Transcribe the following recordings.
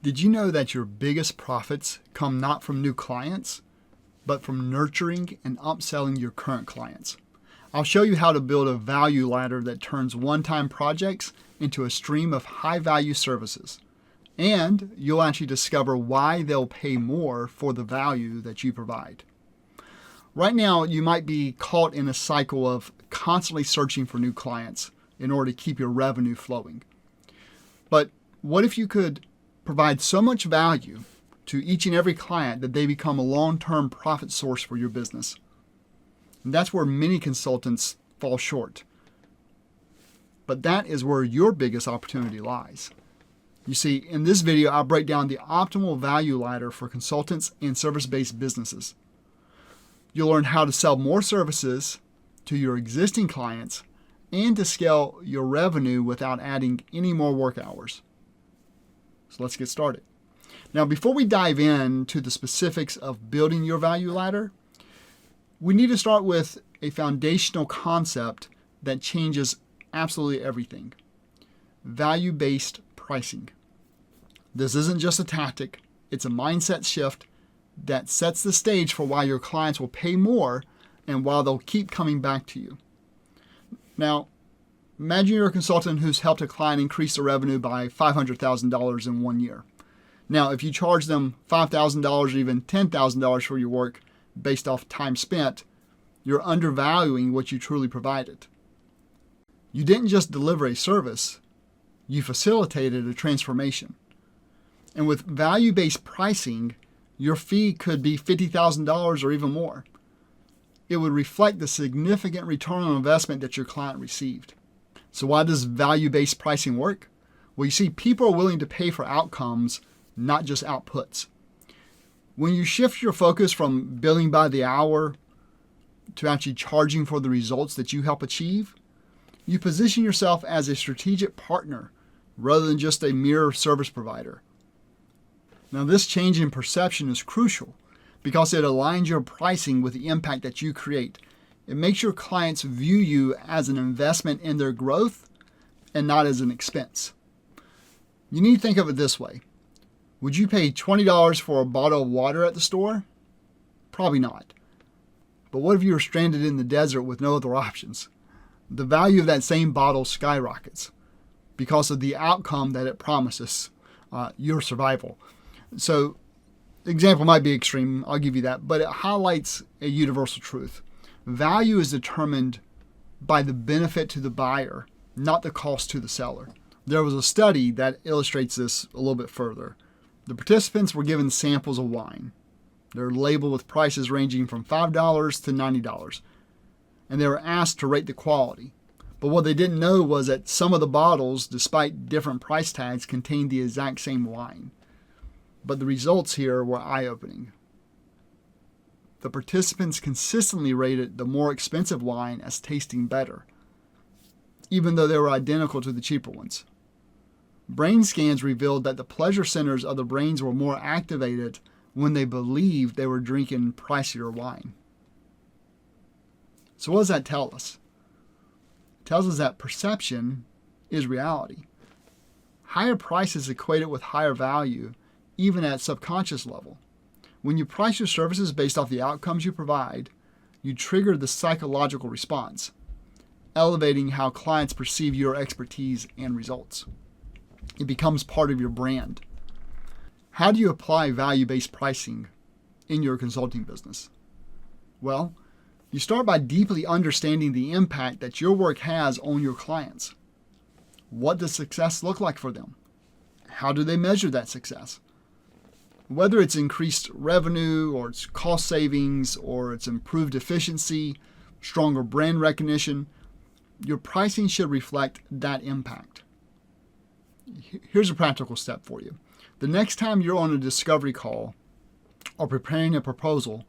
Did you know that your biggest profits come not from new clients, but from nurturing and upselling your current clients? I'll show you how to build a value ladder that turns one-time projects into a stream of high-value services. And you'll actually discover why they'll pay more for the value that you provide. Right now, you might be caught in a cycle of constantly searching for new clients in order to keep your revenue flowing. But what if you could provide so much value to each and every client that they become a long-term profit source for your business? And that's where many consultants fall short. But that is where your biggest opportunity lies. You see, in this video, I'll break down the optimal value ladder for consultants and service-based businesses. You'll learn how to sell more services to your existing clients and to scale your revenue without adding any more work hours. So let's get started. Now, before we dive into the specifics of building your value ladder, we need to start with a foundational concept that changes absolutely everything: value-based pricing. This isn't just a tactic, it's a mindset shift that sets the stage for why your clients will pay more and why they'll keep coming back to you. Now, imagine you're a consultant who's helped a client increase their revenue by $500,000 in 1 year. Now, if you charge them $5,000 or even $10,000 for your work based off time spent, you're undervaluing what you truly provided. You didn't just deliver a service, you facilitated a transformation. And with value-based pricing, your fee could be $50,000 or even more. It would reflect the significant return on investment that your client received. So why does value-based pricing work? Well, you see, people are willing to pay for outcomes, not just outputs. When you shift your focus from billing by the hour to actually charging for the results that you help achieve, you position yourself as a strategic partner rather than just a mere service provider. Now, this change in perception is crucial because it aligns your pricing with the impact that you create. It makes your clients view you as an investment in their growth and not as an expense. You need to think of it this way. Would you pay $20 for a bottle of water at the store? Probably not. But what if you were stranded in the desert with no other options? The value of that same bottle skyrockets because of the outcome that it promises, your survival. So, the example might be extreme, I'll give you that, but it highlights a universal truth. Value is determined by the benefit to the buyer, not the cost to the seller. There was a study that illustrates this a little bit further. The participants were given samples of wine. They're labeled with prices ranging from $5 to $90. And they were asked to rate the quality. But what they didn't know was that some of the bottles, despite different price tags, contained the exact same wine. But the results here were eye-opening. The participants consistently rated the more expensive wine as tasting better, even though they were identical to the cheaper ones. Brain scans revealed that the pleasure centers of the brains were more activated when they believed they were drinking pricier wine. So what does that tell us? It tells us that perception is reality. Higher prices equated with higher value, even at subconscious level. When you price your services based off the outcomes you provide, you trigger the psychological response, elevating how clients perceive your expertise and results. It becomes part of your brand. How do you apply value-based pricing in your consulting business? Well, you start by deeply understanding the impact that your work has on your clients. What does success look like for them? How do they measure that success? Whether it's increased revenue or it's cost savings or it's improved efficiency, stronger brand recognition, your pricing should reflect that impact. Here's a practical step for you. The next time you're on a discovery call or preparing a proposal,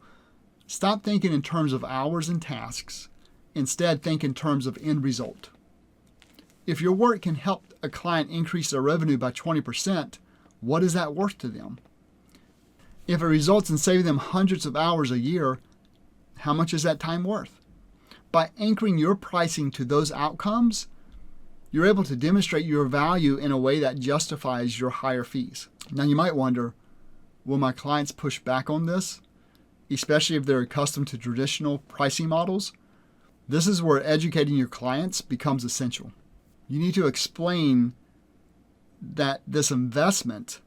stop thinking in terms of hours and tasks. Instead, think in terms of end result. If your work can help a client increase their revenue by 20%, what is that worth to them? If it results in saving them hundreds of hours a year, how much is that time worth? By anchoring your pricing to those outcomes, you're able to demonstrate your value in a way that justifies your higher fees. Now you might wonder, will my clients push back on this, especially if they're accustomed to traditional pricing models? This is where educating your clients becomes essential. You need to explain that this investment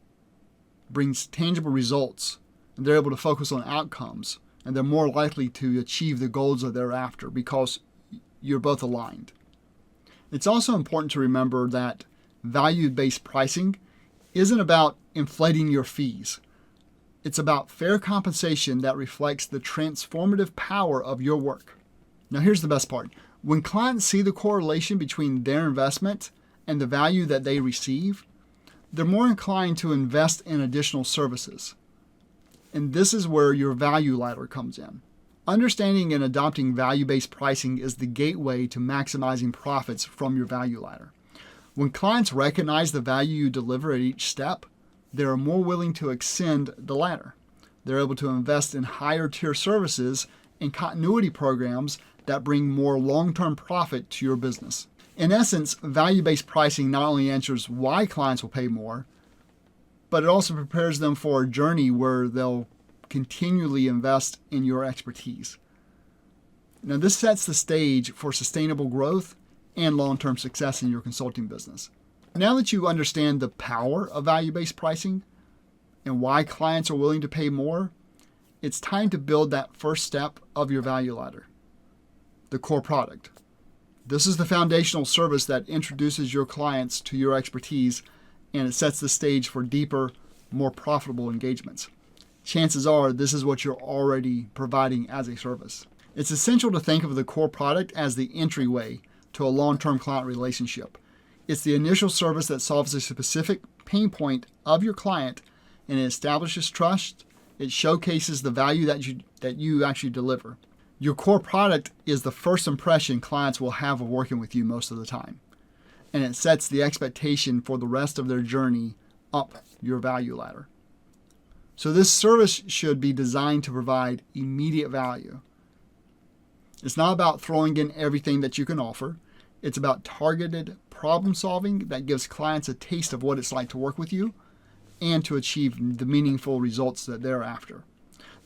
brings tangible results, and they're able to focus on outcomes, and they're more likely to achieve the goals that they're after because you're both aligned. It's also important to remember that value-based pricing isn't about inflating your fees. It's about fair compensation that reflects the transformative power of your work. Now here's the best part. When clients see the correlation between their investment and the value that they receive, they're more inclined to invest in additional services. And this is where your value ladder comes in. Understanding and adopting value-based pricing is the gateway to maximizing profits from your value ladder. When clients recognize the value you deliver at each step, they are more willing to extend the ladder. They're able to invest in higher tier services and continuity programs that bring more long-term profit to your business. In essence, value-based pricing not only answers why clients will pay more, but it also prepares them for a journey where they'll continually invest in your expertise. Now, this sets the stage for sustainable growth and long-term success in your consulting business. Now that you understand the power of value-based pricing and why clients are willing to pay more, it's time to build that first step of your value ladder, the core product. This is the foundational service that introduces your clients to your expertise, and it sets the stage for deeper, more profitable engagements. Chances are this is what you're already providing as a service. It's essential to think of the core product as the entryway to a long-term client relationship. It's the initial service that solves a specific pain point of your client, and it establishes trust. It showcases the value that you actually deliver. Your core product is the first impression clients will have of working with you most of the time, and it sets the expectation for the rest of their journey up your value ladder. So this service should be designed to provide immediate value. It's not about throwing in everything that you can offer. It's about targeted problem solving that gives clients a taste of what it's like to work with you and to achieve the meaningful results that they're after.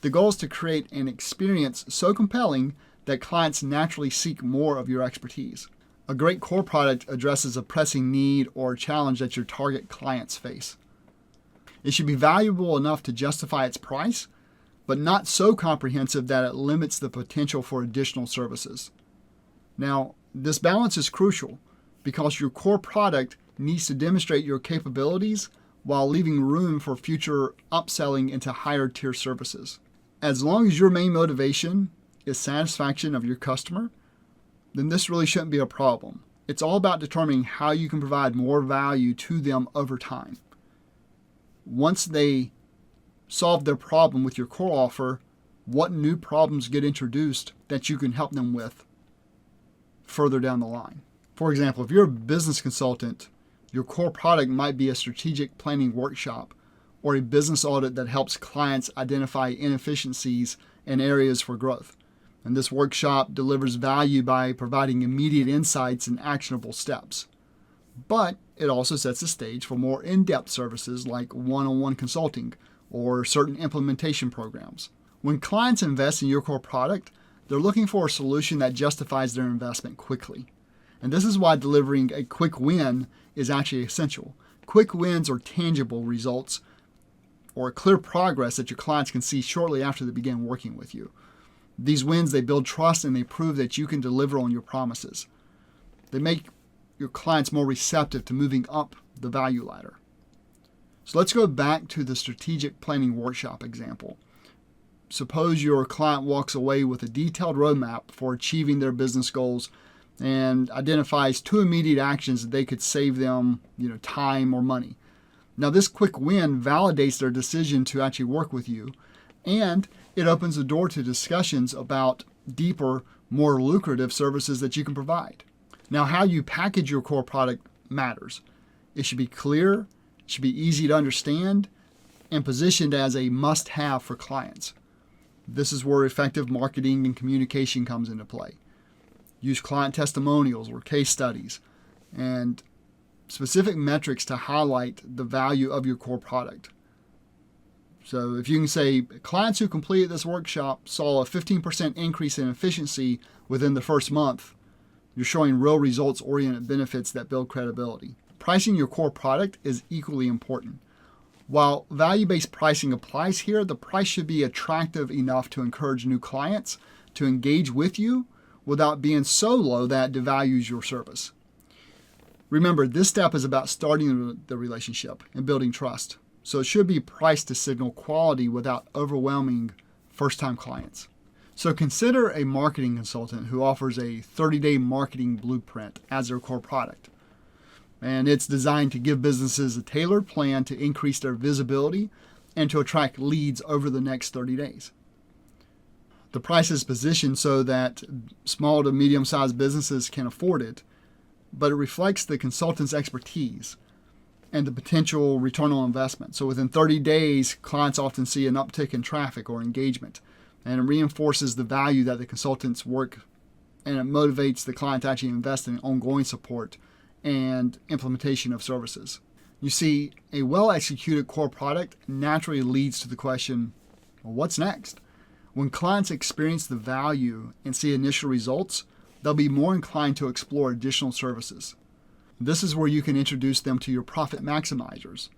The goal is to create an experience so compelling that clients naturally seek more of your expertise. A great core product addresses a pressing need or challenge that your target clients face. It should be valuable enough to justify its price, but not so comprehensive that it limits the potential for additional services. Now, this balance is crucial because your core product needs to demonstrate your capabilities while leaving room for future upselling into higher tier services. As long as your main motivation is satisfaction of your customer, then this really shouldn't be a problem. It's all about determining how you can provide more value to them over time. Once they solve their problem with your core offer, what new problems get introduced that you can help them with further down the line? For example, if you're a business consultant, your core product might be a strategic planning workshop or a business audit that helps clients identify inefficiencies and areas for growth. And this workshop delivers value by providing immediate insights and actionable steps. But it also sets the stage for more in-depth services like one-on-one consulting or certain implementation programs. When clients invest in your core product, they're looking for a solution that justifies their investment quickly. And this is why delivering a quick win is actually essential. Quick wins are tangible results or clear progress that your clients can see shortly after they begin working with you. These wins, they build trust and they prove that you can deliver on your promises. They make your clients more receptive to moving up the value ladder. So let's go back to the strategic planning workshop example. Suppose your client walks away with a detailed roadmap for achieving their business goals and identifies 2 immediate actions that they could save them, time or money. Now, this quick win validates their decision to actually work with you, and it opens the door to discussions about deeper, more lucrative services that you can provide. Now, how you package your core product matters. It should be clear, it should be easy to understand, and positioned as a must-have for clients. This is where effective marketing and communication comes into play. Use client testimonials or case studies and specific metrics to highlight the value of your core product. So if you can say clients who completed this workshop saw a 15% increase in efficiency within the first month, you're showing real results-oriented benefits that build credibility. Pricing your core product is equally important. While value-based pricing applies here, the price should be attractive enough to encourage new clients to engage with you without being so low that it devalues your service. Remember, this step is about starting the relationship and building trust. So it should be priced to signal quality without overwhelming first-time clients. So consider a marketing consultant who offers a 30-day marketing blueprint as their core product. And it's designed to give businesses a tailored plan to increase their visibility and to attract leads over the next 30 days. The price is positioned so that small to medium-sized businesses can afford it, but it reflects the consultant's expertise and the potential return on investment. So within 30 days, clients often see an uptick in traffic or engagement, and it reinforces the value that the consultant's work, and it motivates the client to actually invest in ongoing support and implementation of services. You see, a well-executed core product naturally leads to the question, well, what's next? When clients experience the value and see initial results, they'll be more inclined to explore additional services. This is where you can introduce them to your profit maximizers.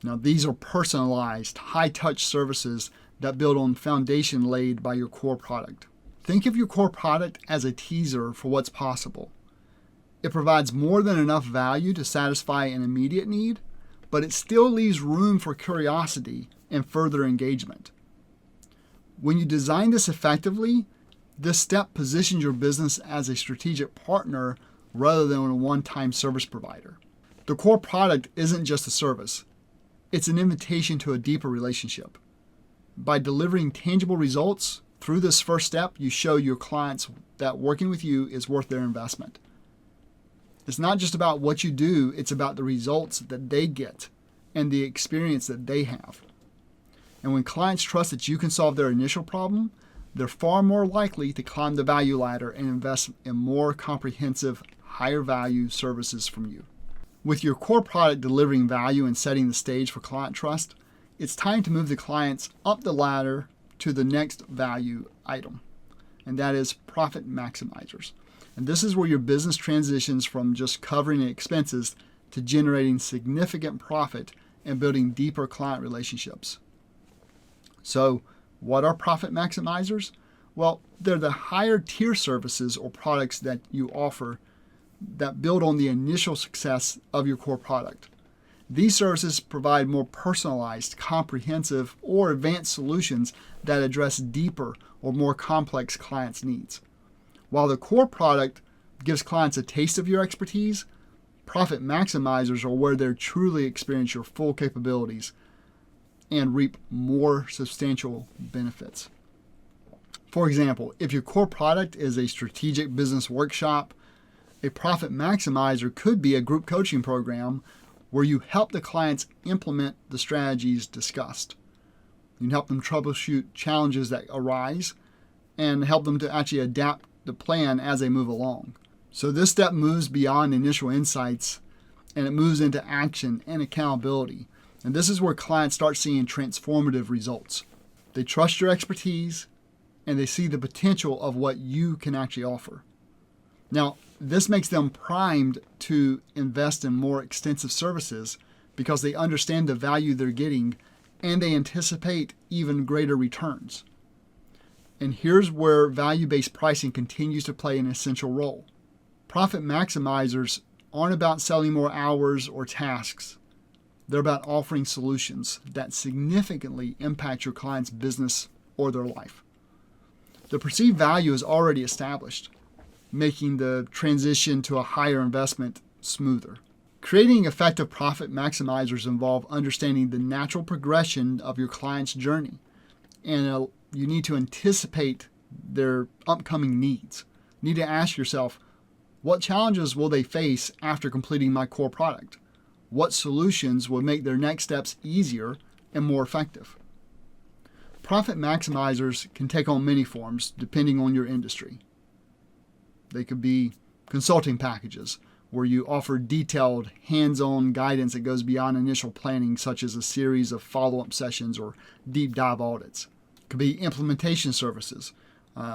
Now, these are personalized, high-touch services that build on the foundation laid by your core product. Think of your core product as a teaser for what's possible. It provides more than enough value to satisfy an immediate need, but it still leaves room for curiosity and further engagement. When you design this effectively, this step positions your business as a strategic partner rather than a one-time service provider. The core product isn't just a service. It's an invitation to a deeper relationship. By delivering tangible results through this first step, you show your clients that working with you is worth their investment. It's not just about what you do, it's about the results that they get and the experience that they have. And when clients trust that you can solve their initial problem, they're far more likely to climb the value ladder and invest in more comprehensive, higher value services from you. With your core product delivering value and setting the stage for client trust, it's time to move the clients up the ladder to the next value item, and that is profit maximizers. And this is where your business transitions from just covering expenses to generating significant profit and building deeper client relationships. So, what are profit maximizers? Well, they're the higher tier services or products that you offer that build on the initial success of your core product. These services provide more personalized, comprehensive, or advanced solutions that address deeper or more complex clients' needs. While the core product gives clients a taste of your expertise, profit maximizers are where they truly experience your full capabilities and reap more substantial benefits. For example, if your core product is a strategic business workshop, a profit maximizer could be a group coaching program where you help the clients implement the strategies discussed. You can help them troubleshoot challenges that arise and help them to actually adapt the plan as they move along. So this step moves beyond initial insights and it moves into action and accountability. And this is where clients start seeing transformative results. They trust your expertise and they see the potential of what you can actually offer. Now, this makes them primed to invest in more extensive services because they understand the value they're getting and they anticipate even greater returns. And here's where value-based pricing continues to play an essential role. Profit maximizers aren't about selling more hours or tasks. They're about offering solutions that significantly impact your client's business or their life. The perceived value is already established, making the transition to a higher investment smoother. Creating effective profit maximizers involve understanding the natural progression of your client's journey, and you need to anticipate their upcoming needs. You need to ask yourself, what challenges will they face after completing my core product? What solutions will make their next steps easier and more effective? Profit maximizers can take on many forms depending on your industry. They could be consulting packages where you offer detailed, hands-on guidance that goes beyond initial planning, such as a series of follow-up sessions or deep dive audits. It could be implementation services,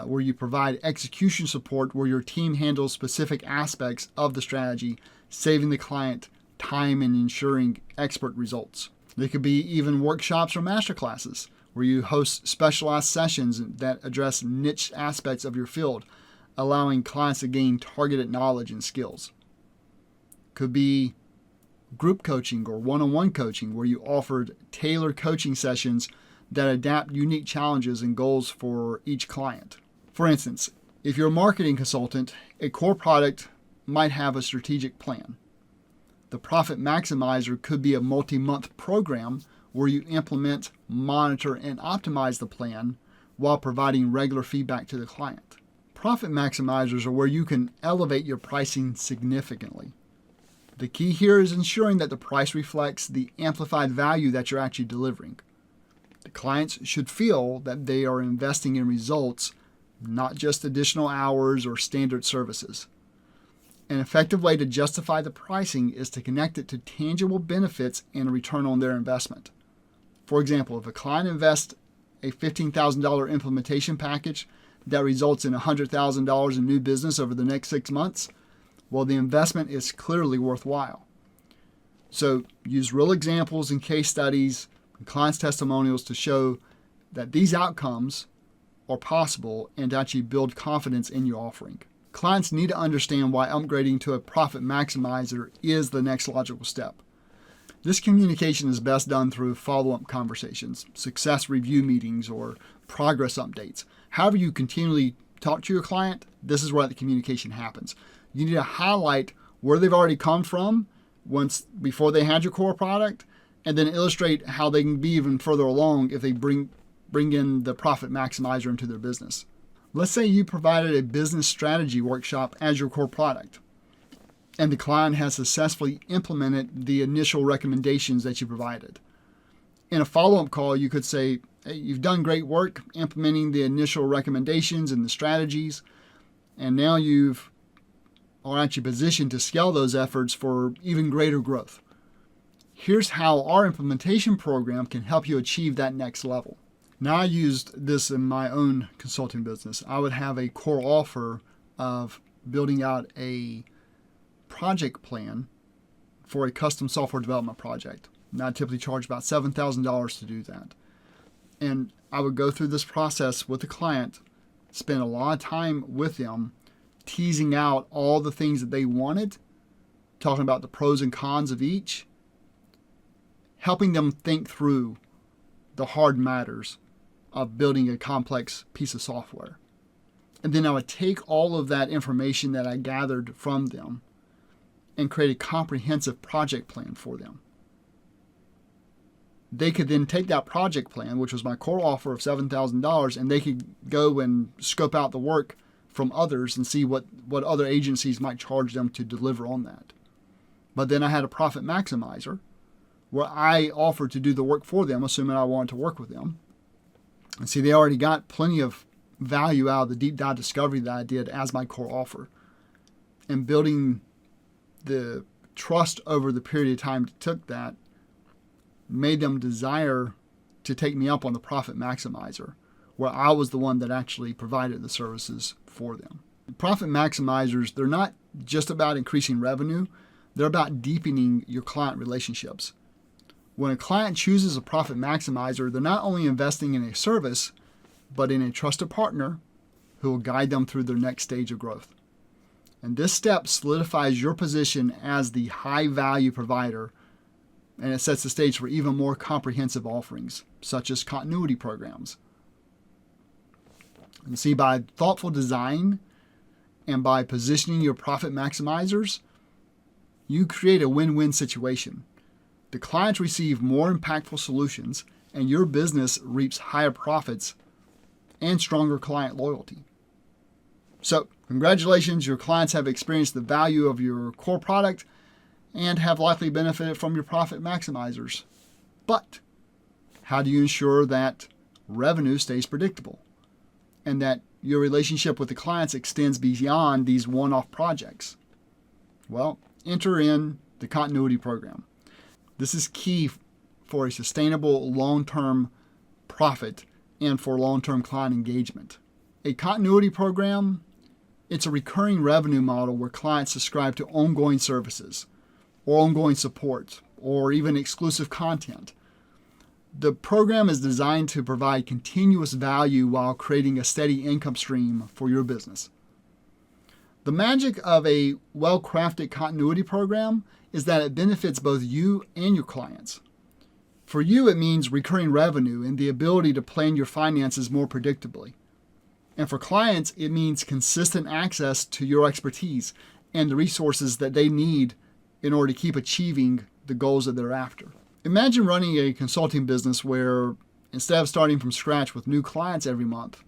where you provide execution support where your team handles specific aspects of the strategy, saving the client time and ensuring expert results. There could be even workshops or masterclasses where you host specialized sessions that address niche aspects of your field, allowing clients to gain targeted knowledge and skills. Could be group coaching or one-on-one coaching where you offered tailored coaching sessions that adapt unique challenges and goals for each client. For instance, if you're a marketing consultant, a core product might have a strategic plan. The Profit Maximizer could be a multi-month program where you implement, monitor, and optimize the plan while providing regular feedback to the client. Profit Maximizers are where you can elevate your pricing significantly. The key here is ensuring that the price reflects the amplified value that you're actually delivering. The clients should feel that they are investing in results, not just additional hours or standard services. An effective way to justify the pricing is to connect it to tangible benefits and a return on their investment. For example, if a client invests a $15,000 implementation package that results in $100,000 in new business over the next 6 months, well, the investment is clearly worthwhile. So use real examples and case studies and clients' testimonials to show that these outcomes are possible and to actually build confidence in your offering. Clients need to understand why upgrading to a Profit Maximizer is the next logical step. This communication is best done through follow-up conversations, success review meetings, or progress updates. However you continually talk to your client, this is where the communication happens. You need to highlight where they've already come from before they had your core product, and then illustrate how they can be even further along if they bring in the Profit Maximizer into their business. Let's say you provided a business strategy workshop as your core product, and the client has successfully implemented the initial recommendations that you provided. In a follow-up call, you could say, hey, you've done great work implementing the initial recommendations and the strategies, and now are actually positioned to scale those efforts for even greater growth. Here's how our implementation program can help you achieve that next level. Now, I used this in my own consulting business. I would have a core offer of building out a project plan for a custom software development project. Now, I typically charge about $7,000 to do that. And I would go through this process with the client, spend a lot of time with them, teasing out all the things that they wanted, talking about the pros and cons of each, helping them think through the hard matters of building a complex piece of software. And then I would take all of that information that I gathered from them and create a comprehensive project plan for them. They could then take that project plan, which was my core offer of $7,000, and they could go and scope out the work from others and see what other agencies might charge them to deliver on that. But then I had a Profit Maximizer where I offered to do the work for them, assuming I wanted to work with them. And see, they already got plenty of value out of the deep dive discovery that I did as my core offer. And building the trust over the period of time it took that made them desire to take me up on the Profit Maximizer, where I was the one that actually provided the services for them. Profit Maximizers, they're not just about increasing revenue, they're about deepening your client relationships. When a client chooses a Profit Maximizer, they're not only investing in a service, but in a trusted partner who will guide them through their next stage of growth. And this step solidifies your position as the high-value provider, and it sets the stage for even more comprehensive offerings, such as continuity programs. And see, by thoughtful design and by positioning your Profit Maximizers, you create a win-win situation. The clients receive more impactful solutions, and your business reaps higher profits and stronger client loyalty. So, congratulations, your clients have experienced the value of your core product and have likely benefited from your Profit Maximizers. But how do you ensure that revenue stays predictable and that your relationship with the clients extends beyond these one-off projects? Well, enter in the continuity program. This is key for a sustainable long-term profit and for long-term client engagement. A continuity program, it's a recurring revenue model where clients subscribe to ongoing services or ongoing support or even exclusive content. The program is designed to provide continuous value while creating a steady income stream for your business. The magic of a well-crafted continuity program is that it benefits both you and your clients. For you, it means recurring revenue and the ability to plan your finances more predictably. And for clients, it means consistent access to your expertise and the resources that they need in order to keep achieving the goals that they're after. Imagine running a consulting business where instead of starting from scratch with new clients every month,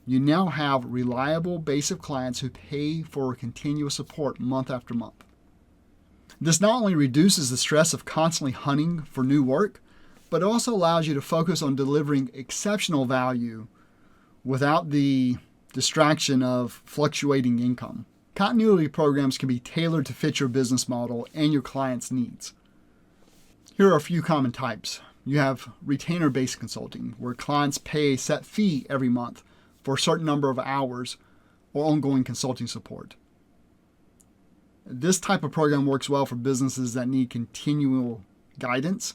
you now have a reliable base of clients who pay for continuous support month after month. This not only reduces the stress of constantly hunting for new work, but it also allows you to focus on delivering exceptional value without the distraction of fluctuating income. Continuity programs can be tailored to fit your business model and your clients' needs. Here are a few common types. You have retainer-based consulting, where clients pay a set fee every month for a certain number of hours or ongoing consulting support. This type of program works well for businesses that need continual guidance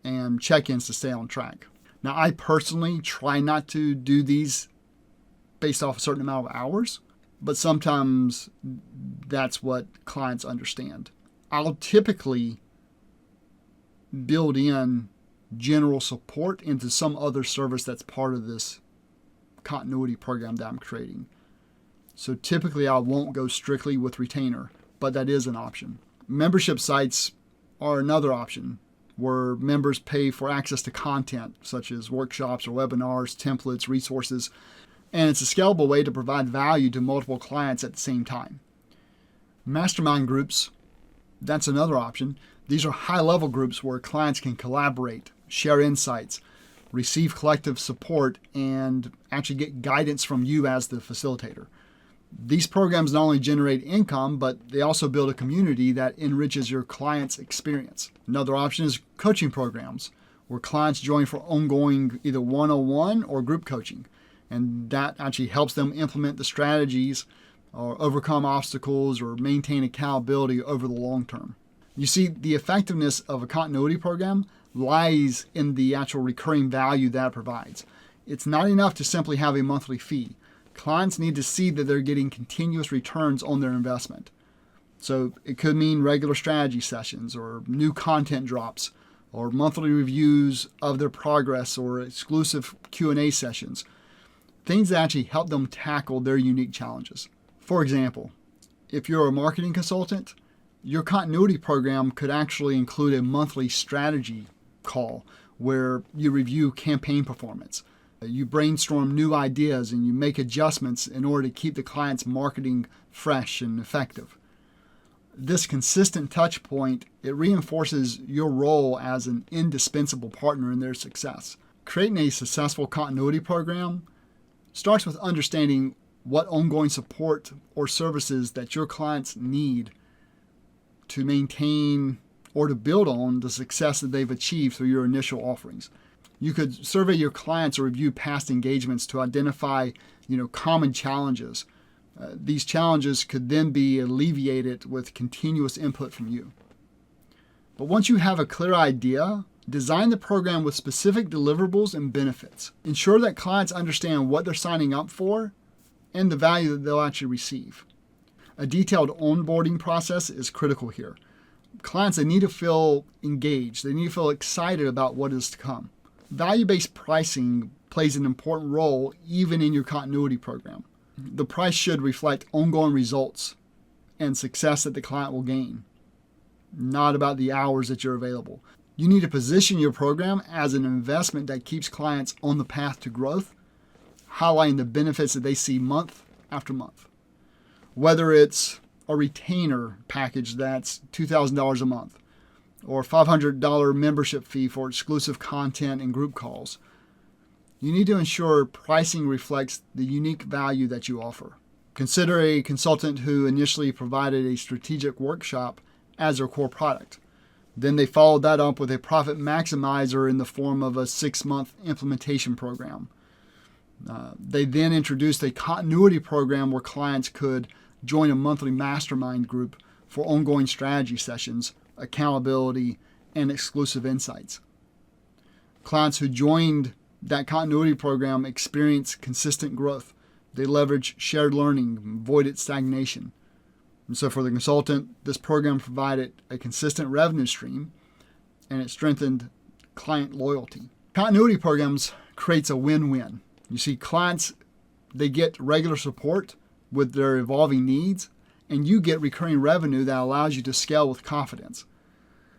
and check-ins to stay on track. Now, I personally try not to do these based off a certain amount of hours, but sometimes that's what clients understand. I'll typically build in general support into some other service that's part of this continuity program that I'm creating. So typically I won't go strictly with retainer, but that is an option. Membership sites are another option where members pay for access to content such as workshops or webinars, templates, resources, and it's a scalable way to provide value to multiple clients at the same time. Mastermind groups, that's another option. These are high-level groups where clients can collaborate, share insights, receive collective support, and actually get guidance from you as the facilitator. These programs not only generate income, but they also build a community that enriches your client's experience. Another option is coaching programs, where clients join for ongoing either one-on-one or group coaching. And that actually helps them implement the strategies or overcome obstacles or maintain accountability over the long term. You see, the effectiveness of a continuity program lies in the actual recurring value that it provides. It's not enough to simply have a monthly fee. Clients need to see that they're getting continuous returns on their investment. So it could mean regular strategy sessions or new content drops or monthly reviews of their progress or exclusive Q&A sessions. Things that actually help them tackle their unique challenges. For example, if you're a marketing consultant, your continuity program could actually include a monthly strategy call where you review campaign performance. You brainstorm new ideas and you make adjustments in order to keep the client's marketing fresh and effective. This consistent touch point, it reinforces your role as an indispensable partner in their success. Creating a successful continuity program starts with understanding what ongoing support or services that your clients need to maintain or to build on the success that they've achieved through your initial offerings. You could survey your clients or review past engagements to identify, common challenges. These challenges could then be alleviated with continuous input from you. But once you have a clear idea, design the program with specific deliverables and benefits. Ensure that clients understand what they're signing up for and the value that they'll actually receive. A detailed onboarding process is critical here. Clients, they need to feel engaged. They need to feel excited about what is to come. Value-based pricing plays an important role even in your continuity program. The price should reflect ongoing results and success that the client will gain, not about the hours that you're available. You need to position your program as an investment that keeps clients on the path to growth, highlighting the benefits that they see month after month. Whether it's a retainer package that's $2,000 a month or a $500 membership fee for exclusive content and group calls, you need to ensure pricing reflects the unique value that you offer. Consider a consultant who initially provided a strategic workshop as their core product. Then they followed that up with a profit maximizer in the form of a 6-month implementation program. They then introduced a continuity program where clients could join a monthly mastermind group for ongoing strategy sessions, accountability, and exclusive insights. Clients who joined that continuity program experienced consistent growth. They leveraged shared learning, avoided stagnation. And so for the consultant, this program provided a consistent revenue stream and it strengthened client loyalty. Continuity programs creates a win-win. You see, clients, they get regular support with their evolving needs, and you get recurring revenue that allows you to scale with confidence.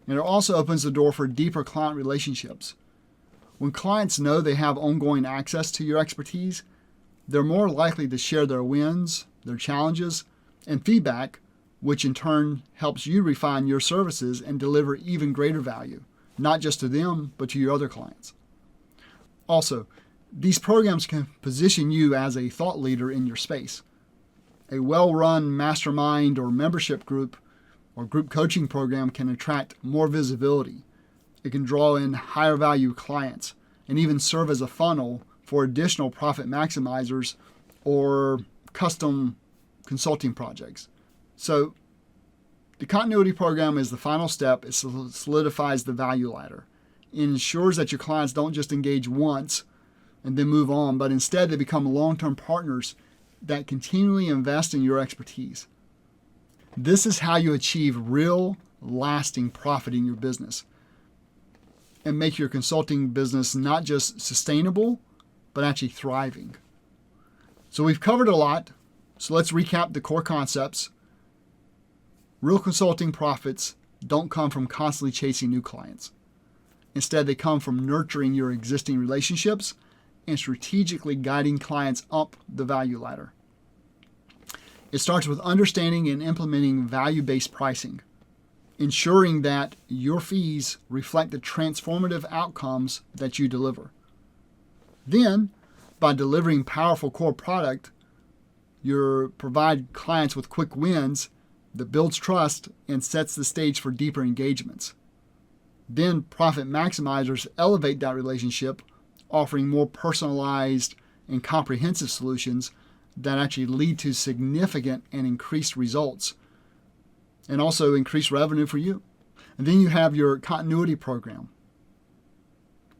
And it also opens the door for deeper client relationships. When clients know they have ongoing access to your expertise, they're more likely to share their wins, their challenges, and feedback, which in turn helps you refine your services and deliver even greater value, not just to them, but to your other clients. Also, these programs can position you as a thought leader in your space. A well-run mastermind or membership group or group coaching program can attract more visibility. It can draw in higher value clients and even serve as a funnel for additional profit maximizers or custom consulting projects. So the continuity program is the final step. It solidifies the value ladder. It ensures that your clients don't just engage once and then move on, but instead they become long-term partners that continually invest in your expertise. This is how you achieve real, lasting profit in your business and make your consulting business not just sustainable, but actually thriving. So we've covered a lot. So let's recap the core concepts. Real consulting profits don't come from constantly chasing new clients. Instead, they come from nurturing your existing relationships and strategically guiding clients up the value ladder. It starts with understanding and implementing value-based pricing, ensuring that your fees reflect the transformative outcomes that you deliver. Then, by delivering powerful core product, you provide clients with quick wins that builds trust and sets the stage for deeper engagements. Then profit maximizers elevate that relationship, offering more personalized and comprehensive solutions that actually lead to significant and increased results and also increased revenue for you. And then you have your continuity program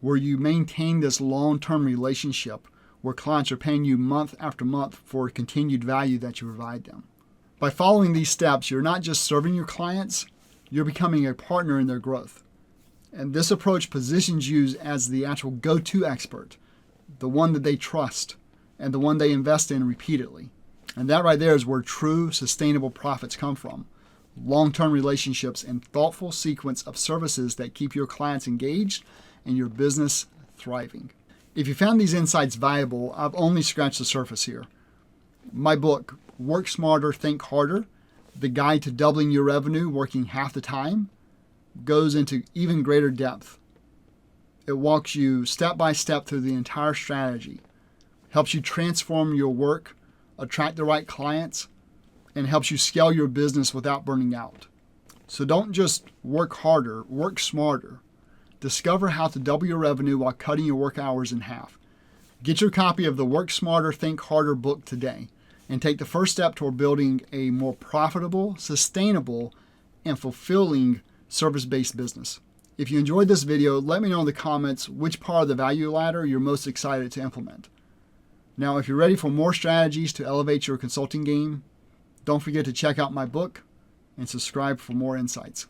where you maintain this long-term relationship where clients are paying you month after month for continued value that you provide them. By following these steps, you're not just serving your clients, you're becoming a partner in their growth. And this approach positions you as the actual go-to expert, the one that they trust, and the one they invest in repeatedly. And that right there is where true sustainable profits come from. Long-term relationships and thoughtful sequence of services that keep your clients engaged and your business thriving. If you found these insights valuable, I've only scratched the surface here. My book, Work Smarter, Think Harder, the guide to doubling your revenue working half the time, goes into even greater depth. It walks you step by step through the entire strategy, helps you transform your work, attract the right clients, and helps you scale your business without burning out. So don't just work harder, work smarter. Discover how to double your revenue while cutting your work hours in half. Get your copy of the Work Smarter, Think Harder book today and take the first step toward building a more profitable, sustainable, and fulfilling service-based business. If you enjoyed this video, let me know in the comments which part of the value ladder you're most excited to implement. Now, if you're ready for more strategies to elevate your consulting game, don't forget to check out my book and subscribe for more insights.